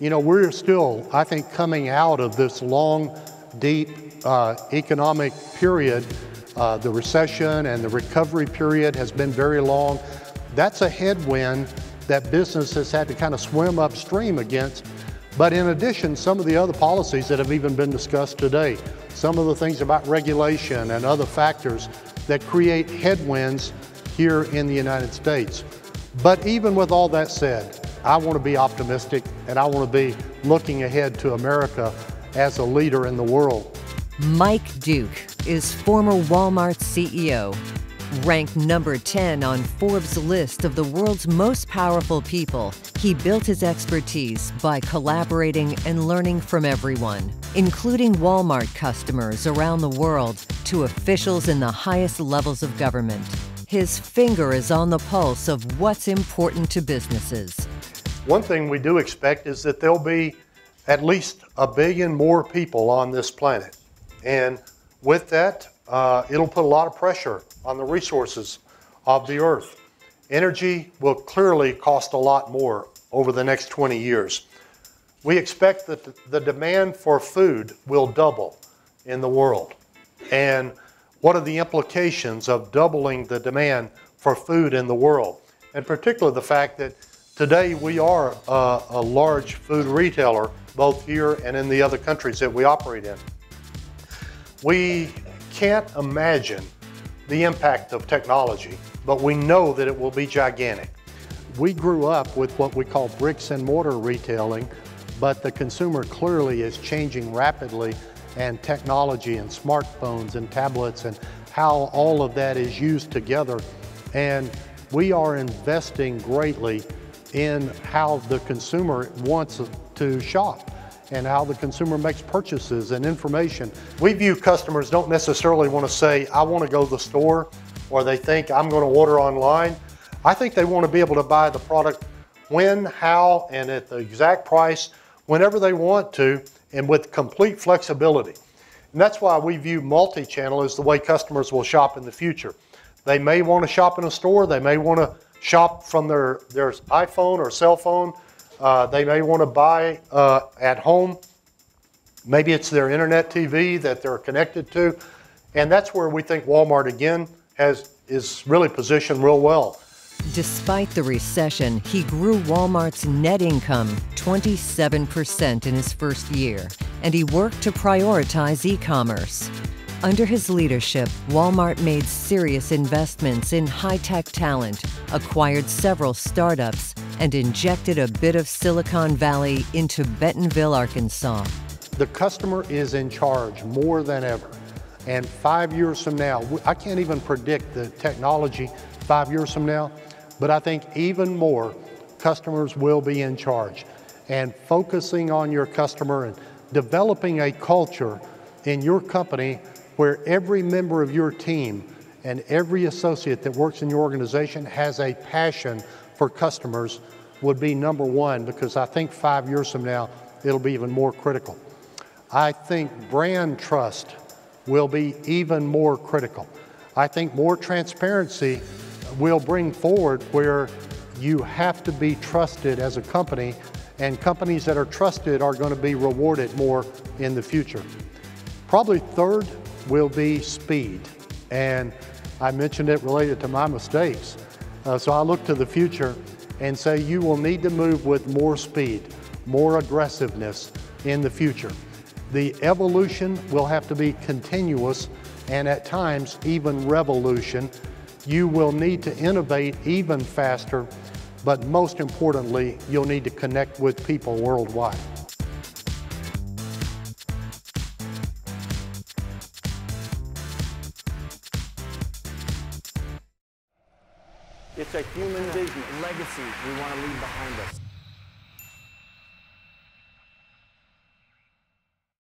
You know, we're still, I think, coming out of this long, deep economic period. The recession and the recovery period has been very long. That's a headwind that business has had to kind of swim upstream against. But in addition, some of the other policies that have even been discussed today, some of the things about regulation and other factors that create headwinds here in the United States. But even with all that said, I want to be optimistic and I want to be looking ahead to America as a leader in the world. Mike Duke is former Walmart CEO, ranked number 10 on Forbes' list of the world's most powerful people. He built his expertise by collaborating and learning from everyone, including Walmart customers around the world to officials in the highest levels of government. His finger is on the pulse of what's important to businesses. One thing we do expect is that there'll be at least 1 billion more people on this planet. And with that, it'll put a lot of pressure on the resources of the earth. Energy will clearly cost a lot more over the next 20 years. We expect that the demand for food will double in the world. And what are the implications of doubling the demand for food in the world? In particular, the fact that today we are a large food retailer, both here and in the other countries that we operate in. We can't imagine the impact of technology, but we know that it will be gigantic. We grew up with what we call bricks and mortar retailing, but the consumer clearly is changing rapidly, and technology and smartphones and tablets and how all of that is used together. And we are investing greatly in how the consumer wants to shop and how the consumer makes purchases and information. We view customers don't necessarily want to say, I want to go to the store, or they think I'm going to order online. I think they want to be able to buy the product when, how, and at the exact price, whenever they want to, and with complete flexibility. And that's why we view multi-channel as the way customers will shop in the future. They may want to shop in a store, they may want to shop from their iPhone or cell phone, they may want to buy at home. Maybe it's their internet TV that they're connected to. And that's where we think Walmart, again, is really positioned real well. Despite the recession, he grew Walmart's net income 27% in his first year, and he worked to prioritize e-commerce. Under his leadership, Walmart made serious investments in high-tech talent, acquired several startups, and injected a bit of Silicon Valley into Bentonville, Arkansas. The customer is in charge more than ever. And 5 years from now, I can't even predict the technology 5 years from now, but I think even more customers will be in charge. And focusing on your customer and developing a culture in your company where every member of your team and every associate that works in your organization has a passion for customers would be number one, because I think 5 years from now, it'll be even more critical. I think brand trust will be even more critical. I think more transparency will bring forward where you have to be trusted as a company, and companies that are trusted are going to be rewarded more in the future. Probably third will be speed, and I mentioned it related to my mistakes. So I look to the future and say you will need to move with more speed, more aggressiveness in the future. The evolution will have to be continuous and at times even revolution. You will need to innovate even faster, but most importantly, you'll need to connect with people worldwide. It's a human vision, legacy we want to leave behind us.